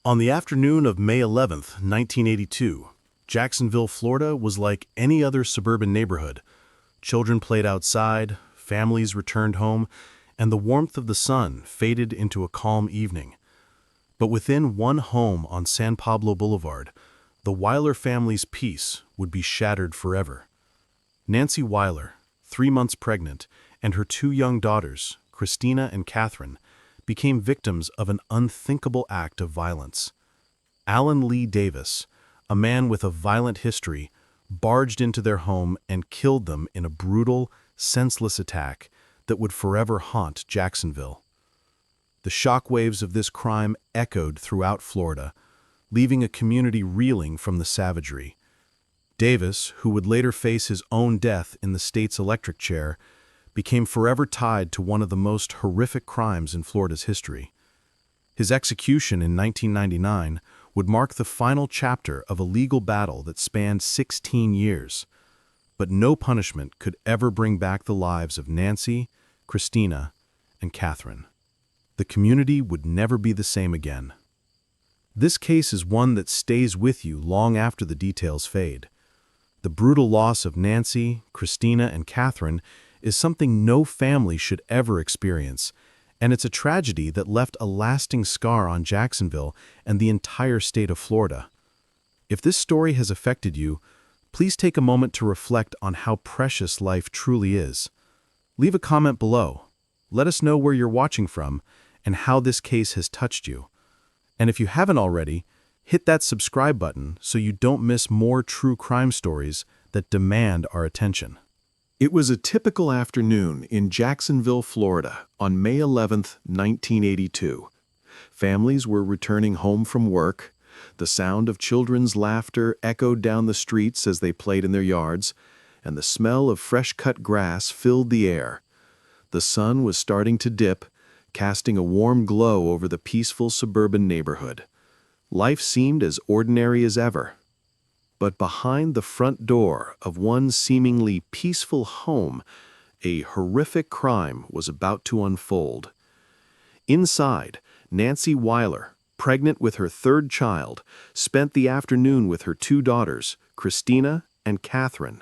On the afternoon of May 11th, 1982, Jacksonville, Florida was like any other suburban neighborhood. Children played outside, families returned home, and the warmth of the sun faded into a calm evening. But within one home on San Pablo Boulevard, the Wiler family's peace would be shattered forever. Nancy Wiler, 3 months pregnant, and her 2 young daughters, Christina and Catherine, became victims of an unthinkable act of violence. Alan Lee Davis, a man with a violent history, barged into their home and killed them in a brutal, senseless attack that would forever haunt Jacksonville. The shockwaves of this crime echoed throughout Florida, leaving a community reeling from the savagery. Davis, who would later face his own death in the state's electric chair, became forever tied to one of the most horrific crimes in Florida's history. His execution in 1999 would mark the final chapter of a legal battle that spanned 16 years. But no punishment could ever bring back the lives of Nancy, Christina, and Catherine. The community would never be the same again. This case is one that stays with you long after the details fade. The brutal loss of Nancy, Christina, and Catherine is something no family should ever experience, and it's a tragedy that left a lasting scar on Jacksonville and the entire state of Florida. If this story has affected you, please take a moment to reflect on how precious life truly is. Leave a comment below. Let us know where you're watching from and how this case has touched you. And if you haven't already, hit that subscribe button so you don't miss more true crime stories that demand our attention. It was a typical afternoon in Jacksonville, Florida, on May 11th, 1982. Families were returning home from work. The sound of children's laughter echoed down the streets as they played in their yards, and the smell of fresh-cut grass filled the air. The sun was starting to dip, casting a warm glow over the peaceful suburban neighborhood. Life seemed as ordinary as ever. But behind the front door of one seemingly peaceful home, a horrific crime was about to unfold. Inside, Nancy Wiler, pregnant with her 3rd child, spent the afternoon with her 2 daughters, Christina and Catherine.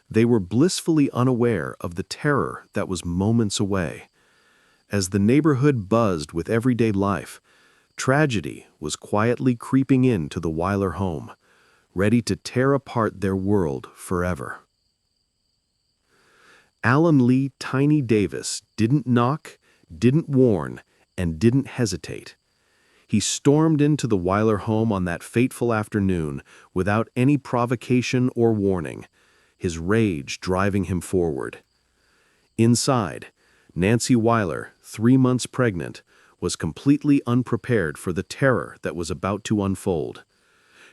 They were blissfully unaware of the terror that was moments away. As the neighborhood buzzed with everyday life, tragedy was quietly creeping into the Wiler home, ready to tear apart their world forever. Alan Lee "Tiny" Davis didn't knock, didn't warn, and didn't hesitate. He stormed into the Wiler home on that fateful afternoon without any provocation or warning, his rage driving him forward. Inside, Nancy Wiler, 3 months pregnant, was completely unprepared for the terror that was about to unfold.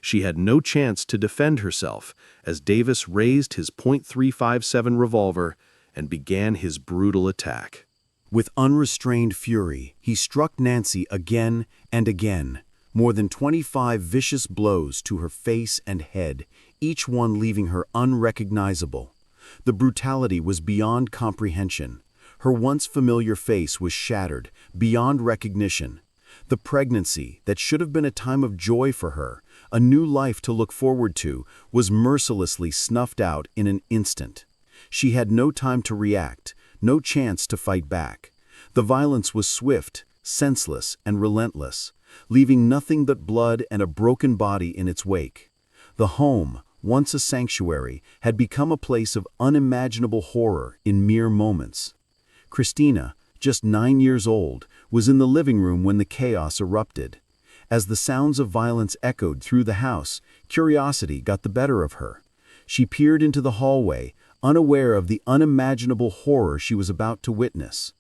She had no chance to defend herself as Davis raised his .357 revolver and began his brutal attack. With unrestrained fury, he struck Nancy again and again, more than 25 vicious blows to her face and head, each one leaving her unrecognizable. The brutality was beyond comprehension. Her once familiar face was shattered, beyond recognition. The pregnancy that should have been a time of joy for her, a new life to look forward to, was mercilessly snuffed out in an instant. She had no time to react, no chance to fight back. The violence was swift, senseless, and relentless, leaving nothing but blood and a broken body in its wake. The home, once a sanctuary, had become a place of unimaginable horror in mere moments. Christina, just 9 years old, was in the living room when the chaos erupted. As the sounds of violence echoed through the house, curiosity got the better of her. She peered into the hallway, unaware of the unimaginable horror she was about to witness.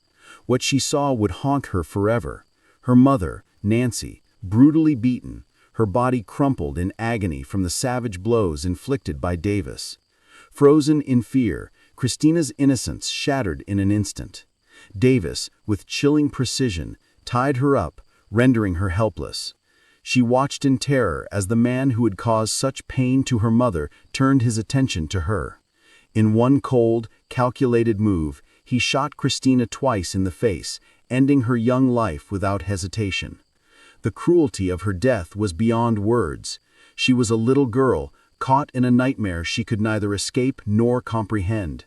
What she saw would haunt her forever. Her mother, Nancy, brutally beaten, her body crumpled in agony from the savage blows inflicted by Davis. Frozen in fear, Christina's innocence shattered in an instant. Davis, with chilling precision, tied her up, rendering her helpless. She watched in terror as the man who had caused such pain to her mother turned his attention to her. In one cold, calculated move, he shot Christina twice in the face, ending her young life without hesitation. The cruelty of her death was beyond words. She was a little girl, caught in a nightmare she could neither escape nor comprehend.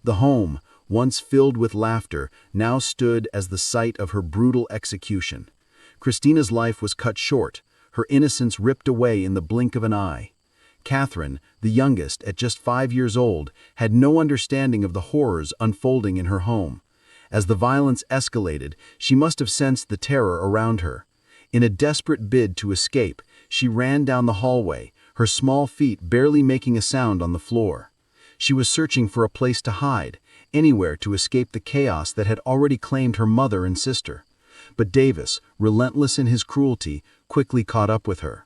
The home, once filled with laughter, now stood as the site of her brutal execution. Christina's life was cut short, her innocence ripped away in the blink of an eye. Catherine, the youngest, at just 5 years old, had no understanding of the horrors unfolding in her home. As the violence escalated, she must have sensed the terror around her. In a desperate bid to escape, she ran down the hallway, her small feet barely making a sound on the floor. She was searching for a place to hide, anywhere to escape the chaos that had already claimed her mother and sister. But Davis, relentless in his cruelty, quickly caught up with her.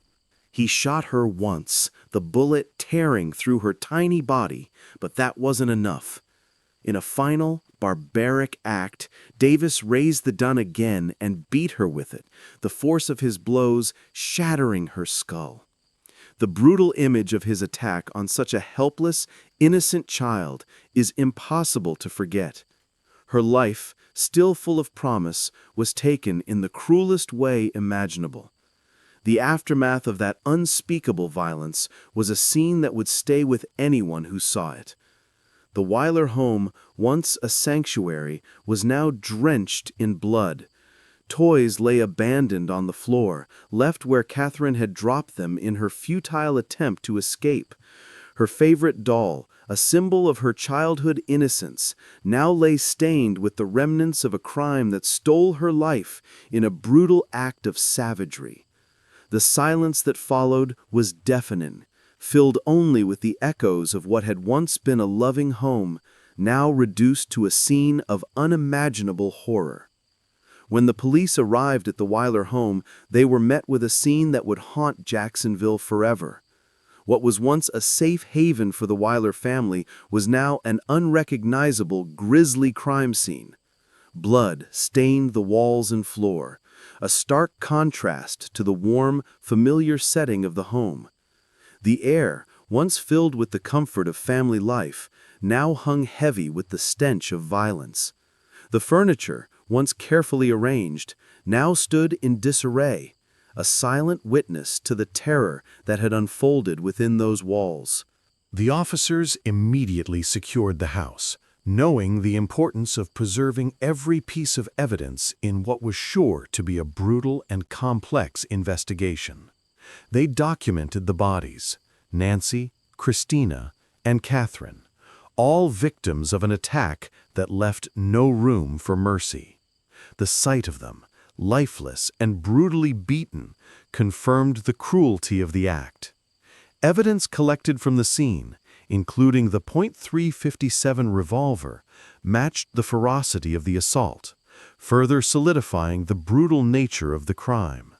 He shot her once, the bullet tearing through her tiny body, but that wasn't enough. In a final, barbaric act, Davis raised the gun again and beat her with it, the force of his blows shattering her skull. The brutal image of his attack on such a helpless, innocent child is impossible to forget. Her life, still full of promise, was taken in the cruelest way imaginable. The aftermath of that unspeakable violence was a scene that would stay with anyone who saw it. The Wiler home, once a sanctuary, was now drenched in blood. Toys lay abandoned on the floor, left where Catherine had dropped them in her futile attempt to escape. Her favorite doll, a symbol of her childhood innocence, now lay stained with the remnants of a crime that stole her life in a brutal act of savagery. The silence that followed was deafening, filled only with the echoes of what had once been a loving home, now reduced to a scene of unimaginable horror. When the police arrived at the Wiler home, they were met with a scene that would haunt Jacksonville forever. What was once a safe haven for the Wiler family was now an unrecognizable, grisly crime scene. Blood stained the walls and floor, a stark contrast to the warm, familiar setting of the home. The air, once filled with the comfort of family life, now hung heavy with the stench of violence. The furniture, once carefully arranged, now stood in disarray, a silent witness to the terror that had unfolded within those walls. The officers immediately secured the house, knowing the importance of preserving every piece of evidence in what was sure to be a brutal and complex investigation. They documented the bodies, Nancy, Christina, and Catherine, all victims of an attack that left no room for mercy. The sight of them, lifeless and brutally beaten, confirmed the cruelty of the act. Evidence collected from the scene, including the .357 revolver, matched the ferocity of the assault, further solidifying the brutal nature of the crime.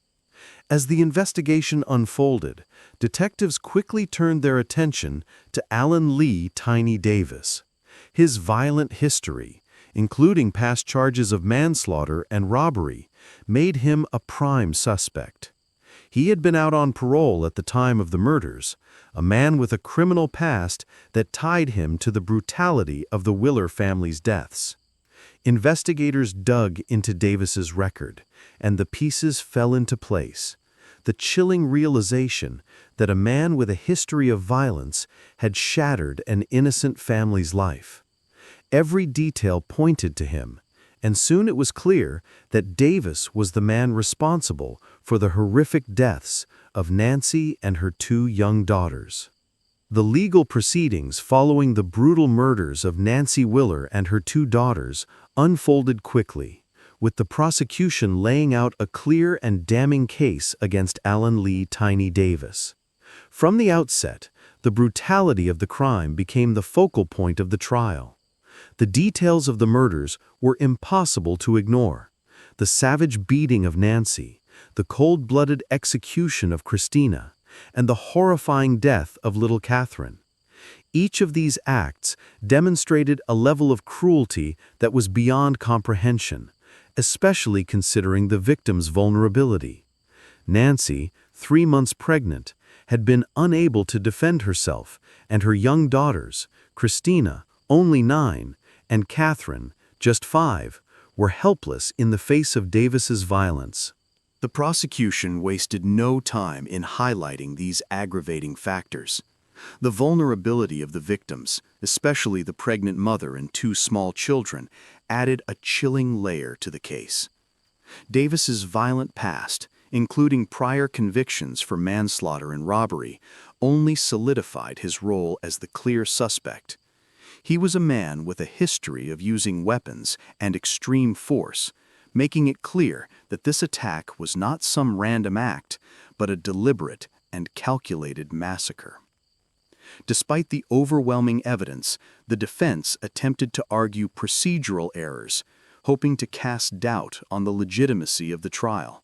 As the investigation unfolded, detectives quickly turned their attention to Alan Lee "Tiny" Davis. His violent history, including past charges of manslaughter and robbery, made him a prime suspect. He had been out on parole at the time of the murders, a man with a criminal past that tied him to the brutality of the Wiler family's deaths. Investigators dug into Davis's record, and the pieces fell into place. The chilling realization that a man with a history of violence had shattered an innocent family's life. Every detail pointed to him, and soon it was clear that Davis was the man responsible for the horrific deaths of Nancy and her 2 young daughters. The legal proceedings following the brutal murders of Nancy Wiler and her 2 daughters unfolded quickly, with the prosecution laying out a clear and damning case against Alan Lee "Tiny" Davis. From the outset, the brutality of the crime became the focal point of the trial. The details of the murders were impossible to ignore. The savage beating of Nancy, the cold-blooded execution of Christina, and the horrifying death of little Catherine. Each of these acts demonstrated a level of cruelty that was beyond comprehension, especially considering the victim's vulnerability. Nancy, 3 months pregnant, had been unable to defend herself, and her young daughters, Christina, only 9, and Catherine, just 5, were helpless in the face of Davis's violence. The prosecution wasted no time in highlighting these aggravating factors. The vulnerability of the victims, especially the pregnant mother and two small children, added a chilling layer to the case. Davis's violent past, including prior convictions for manslaughter and robbery, only solidified his role as the clear suspect. He was a man with a history of using weapons and extreme force, making it clear that this attack was not some random act, but a deliberate and calculated massacre. Despite the overwhelming evidence, the defense attempted to argue procedural errors, hoping to cast doubt on the legitimacy of the trial.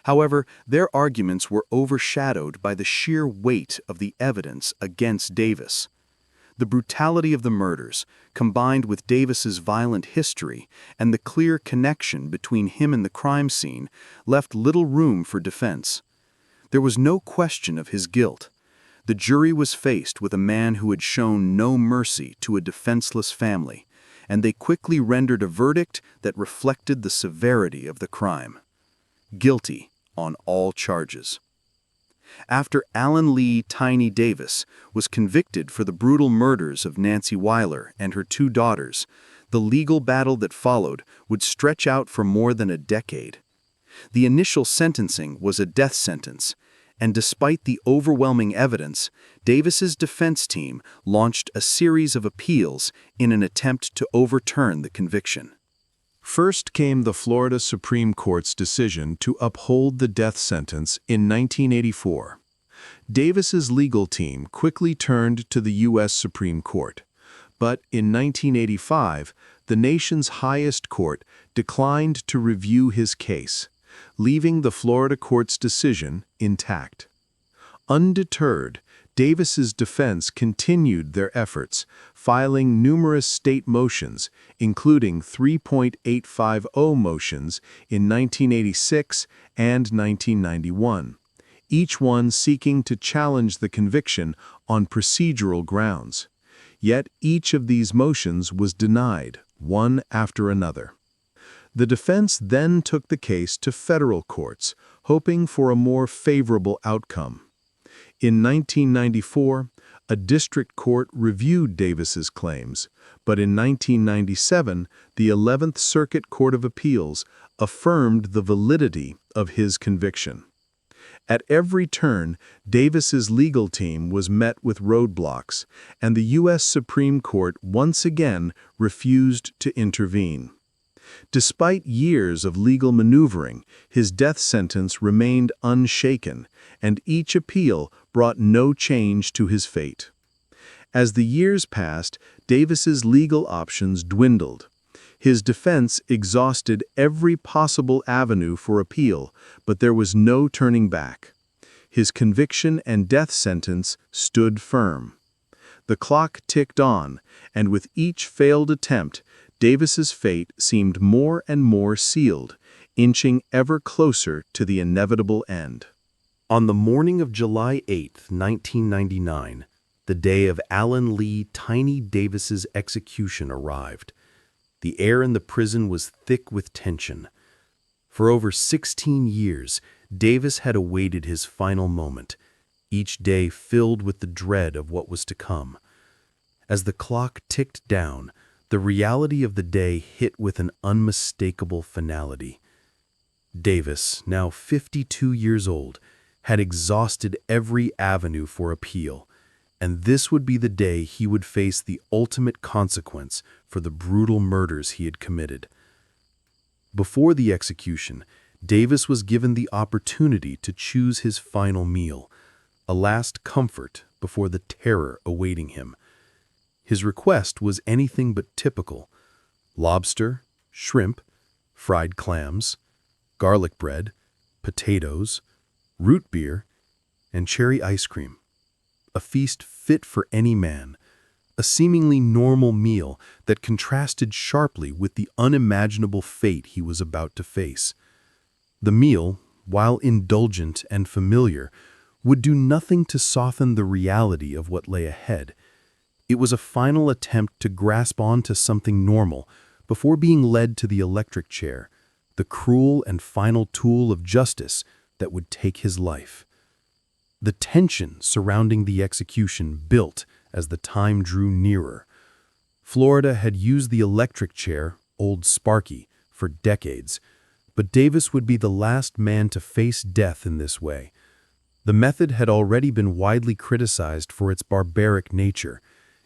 However, their arguments were overshadowed by the sheer weight of the evidence against Davis. The brutality of the murders, combined with Davis's violent history and the clear connection between him and the crime scene, left little room for defense. There was no question of his guilt. The jury was faced with a man who had shown no mercy to a defenseless family, and they quickly rendered a verdict that reflected the severity of the crime. Guilty on all charges. After Alan Lee "Tiny" Davis was convicted for the brutal murders of Nancy Wiler and her two daughters, the legal battle that followed would stretch out for more than a decade. The initial sentencing was a death sentence, and despite the overwhelming evidence, Davis's defense team launched a series of appeals in an attempt to overturn the conviction. First came the Florida Supreme Court's decision to uphold the death sentence in 1984. Davis's legal team quickly turned to the U.S. Supreme Court, but in 1985, the nation's highest court declined to review his case, leaving the Florida court's decision intact. Undeterred, Davis's defense continued their efforts, filing numerous state motions, including 3.850 motions in 1986 and 1991, each one seeking to challenge the conviction on procedural grounds. Yet each of these motions was denied, one after another. The defense then took the case to federal courts, hoping for a more favorable outcome. In 1994, a district court reviewed Davis's claims, but in 1997, the 11th Circuit Court of Appeals affirmed the validity of his conviction. At every turn, Davis's legal team was met with roadblocks, and the U.S. Supreme Court once again refused to intervene. Despite years of legal maneuvering, his death sentence remained unshaken, and each appeal brought no change to his fate. As the years passed, Davis's legal options dwindled. His defense exhausted every possible avenue for appeal, but there was no turning back. His conviction and death sentence stood firm. The clock ticked on, and with each failed attempt, Davis's fate seemed more and more sealed, inching ever closer to the inevitable end. On the morning of July 8, 1999, the day of Alan Lee "Tiny" Davis's execution arrived. The air in the prison was thick with tension. For over 16 years, Davis had awaited his final moment, each day filled with the dread of what was to come. As the clock ticked down, the reality of the day hit with an unmistakable finality. Davis, now 52 years old, had exhausted every avenue for appeal, and this would be the day he would face the ultimate consequence for the brutal murders he had committed. Before the execution, Davis was given the opportunity to choose his final meal, a last comfort before the terror awaiting him. His request was anything but typical: lobster, shrimp, fried clams, garlic bread, potatoes, root beer, and cherry ice cream. A feast fit for any man, a seemingly normal meal that contrasted sharply with the unimaginable fate he was about to face. The meal, while indulgent and familiar, would do nothing to soften the reality of what lay ahead. It was a final attempt to grasp onto something normal before being led to the electric chair, the cruel and final tool of justice that would take his life. The tension surrounding the execution built as the time drew nearer. Florida had used the electric chair, Old Sparky, for decades, but Davis would be the last man to face death in this way. The method had already been widely criticized for its barbaric nature,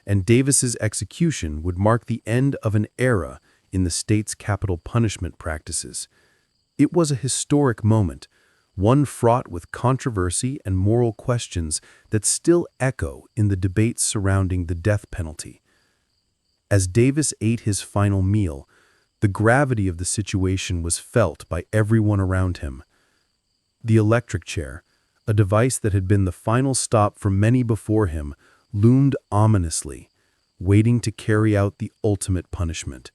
and Davis's execution would mark the end of an era in the state's capital punishment practices. It was a historic moment, one fraught with controversy and moral questions that still echo in the debates surrounding the death penalty. As Davis ate his final meal, the gravity of the situation was felt by everyone around him. The electric chair, a device that had been the final stop for many before him, loomed ominously, waiting to carry out the ultimate punishment.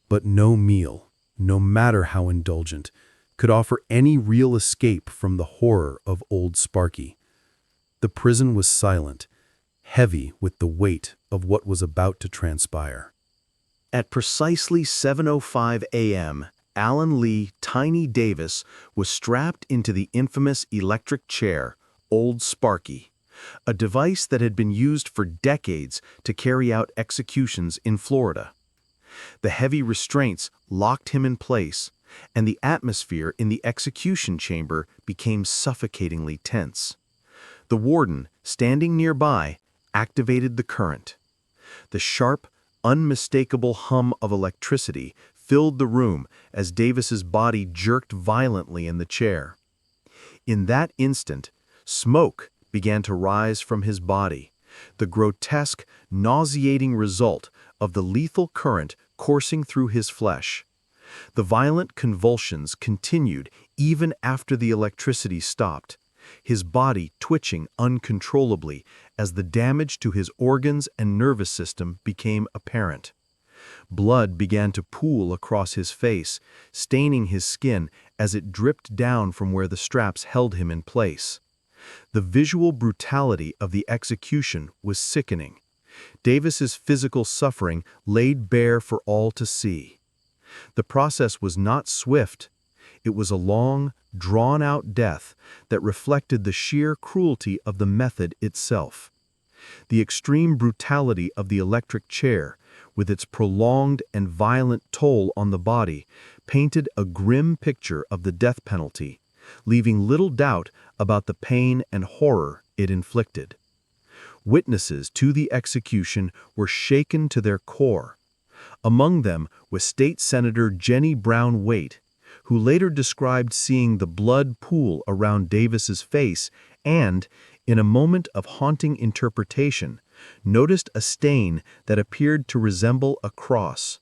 But no meal, no matter how indulgent, could offer any real escape from the horror of Old Sparky. The prison was silent, heavy with the weight of what was about to transpire. At precisely 7:05 a.m., Alan Lee "Tiny" Davis was strapped into the infamous electric chair, Old Sparky, a device that had been used for decades to carry out executions in Florida. The heavy restraints locked him in place, and the atmosphere in the execution chamber became suffocatingly tense. The warden, standing nearby, activated the current. The sharp, unmistakable hum of electricity filled the room as Davis's body jerked violently in the chair. In that instant, smoke began to rise from his body, the grotesque, nauseating result of the lethal current coursing through his flesh. The violent convulsions continued even after the electricity stopped, his body twitching uncontrollably as the damage to his organs and nervous system became apparent. Blood began to pool across his face, staining his skin as it dripped down from where the straps held him in place. The visual brutality of the execution was sickening. Davis's physical suffering laid bare for all to see. The process was not swift. It was a long, drawn-out death that reflected the sheer cruelty of the method itself. The extreme brutality of the electric chair, with its prolonged and violent toll on the body, painted a grim picture of the death penalty, leaving little doubt about the pain and horror it inflicted. Witnesses to the execution were shaken to their core. Among them was State Senator Jenny Brown Waite, who later described seeing the blood pool around Davis's face and, in a moment of haunting interpretation, noticed a stain that appeared to resemble a cross.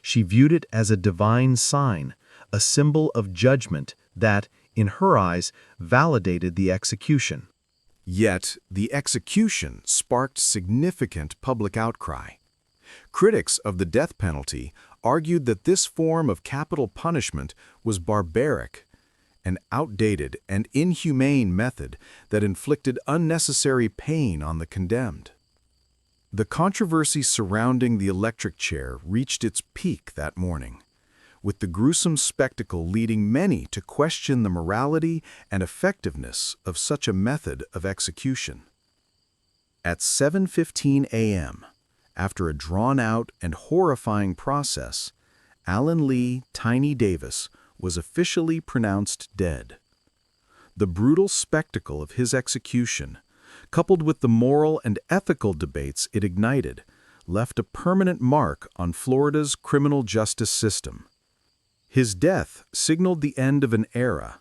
She viewed it as a divine sign, a symbol of judgment that, in her eyes, validated the execution. Yet, the execution sparked significant public outcry. Critics of the death penalty argued that this form of capital punishment was barbaric, an outdated and inhumane method that inflicted unnecessary pain on the condemned. The controversy surrounding the electric chair reached its peak that morning, with the gruesome spectacle leading many to question the morality and effectiveness of such a method of execution. At 7:15 a.m., after a drawn-out and horrifying process, Alan Lee "Tiny" Davis was officially pronounced dead. The brutal spectacle of his execution, coupled with the moral and ethical debates it ignited, left a permanent mark on Florida's criminal justice system. His death signaled the end of an era.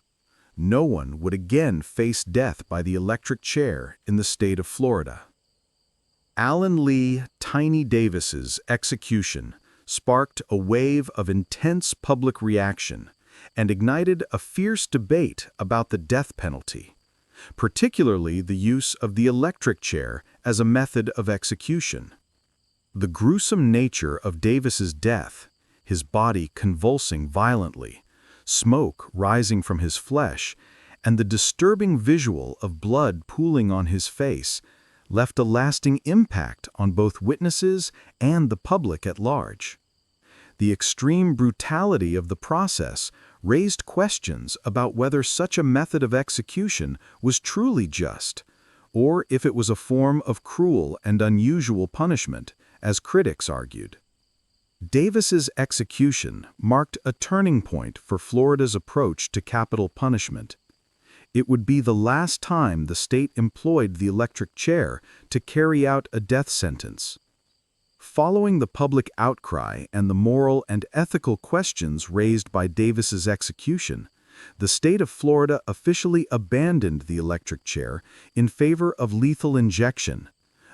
No one would again face death by the electric chair in the state of Florida. Alan Lee "Tiny" Davis's execution sparked a wave of intense public reaction and ignited a fierce debate about the death penalty, particularly the use of the electric chair as a method of execution. The gruesome nature of Davis's death, his body convulsing violently, smoke rising from his flesh, and the disturbing visual of blood pooling on his face left a lasting impact on both witnesses and the public at large. The extreme brutality of the process raised questions about whether such a method of execution was truly just, or if it was a form of cruel and unusual punishment, as critics argued. Davis's execution marked a turning point for Florida's approach to capital punishment. It would be the last time the state employed the electric chair to carry out a death sentence. Following the public outcry and the moral and ethical questions raised by Davis's execution, the state of Florida officially abandoned the electric chair in favor of lethal injection,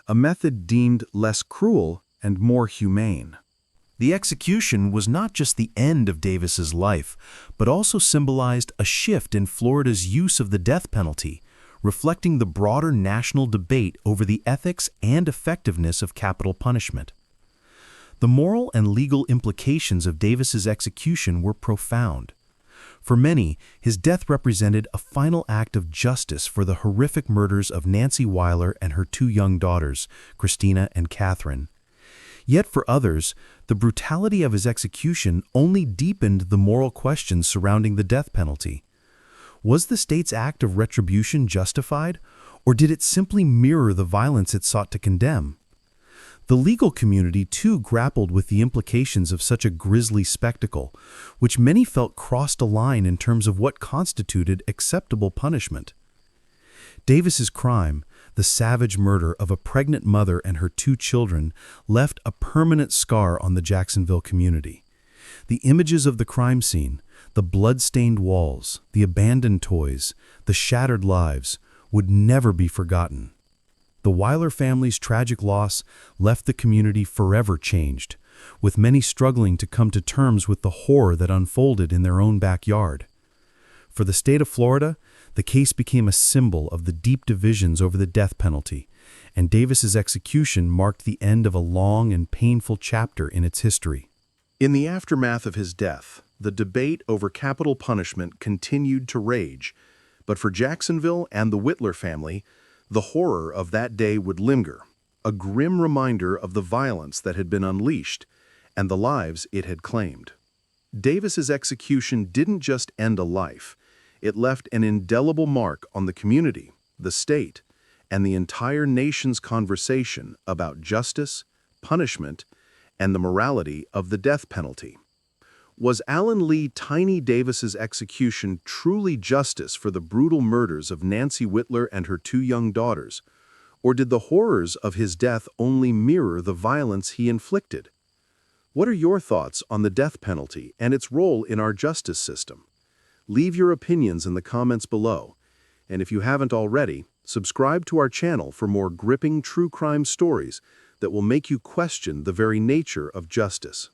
a method deemed less cruel and more humane. The execution was not just the end of Davis's life, but also symbolized a shift in Florida's use of the death penalty, reflecting the broader national debate over the ethics and effectiveness of capital punishment. The moral and legal implications of Davis's execution were profound. For many, his death represented a final act of justice for the horrific murders of Nancy Wiler and her two young daughters, Christina and Catherine. Yet for others, the brutality of his execution only deepened the moral questions surrounding the death penalty. Was the state's act of retribution justified, or did it simply mirror the violence it sought to condemn? The legal community too grappled with the implications of such a grisly spectacle, which many felt crossed a line in terms of what constituted acceptable punishment. Davis's crime, the savage murder of a pregnant mother and her two children, left a permanent scar on the Jacksonville community. The images of the crime scene, the blood-stained walls, the abandoned toys, the shattered lives, would never be forgotten. The Wiler family's tragic loss left the community forever changed, with many struggling to come to terms with the horror that unfolded in their own backyard. For the state of Florida, the case became a symbol of the deep divisions over the death penalty, and Davis's execution marked the end of a long and painful chapter in its history. In the aftermath of his death, the debate over capital punishment continued to rage, but for Jacksonville and the Wiler family, the horror of that day would linger, a grim reminder of the violence that had been unleashed and the lives it had claimed. Davis's execution didn't just end a life, it left an indelible mark on the community, the state, and the entire nation's conversation about justice, punishment, and the morality of the death penalty. Was Allen Lee Tiny Davis's execution truly justice for the brutal murders of Nancy Wiler and her two young daughters, or did the horrors of his death only mirror the violence he inflicted? What are your thoughts on the death penalty and its role in our justice system? Leave your opinions in the comments below, and if you haven't already, subscribe to our channel for more gripping true crime stories that will make you question the very nature of justice.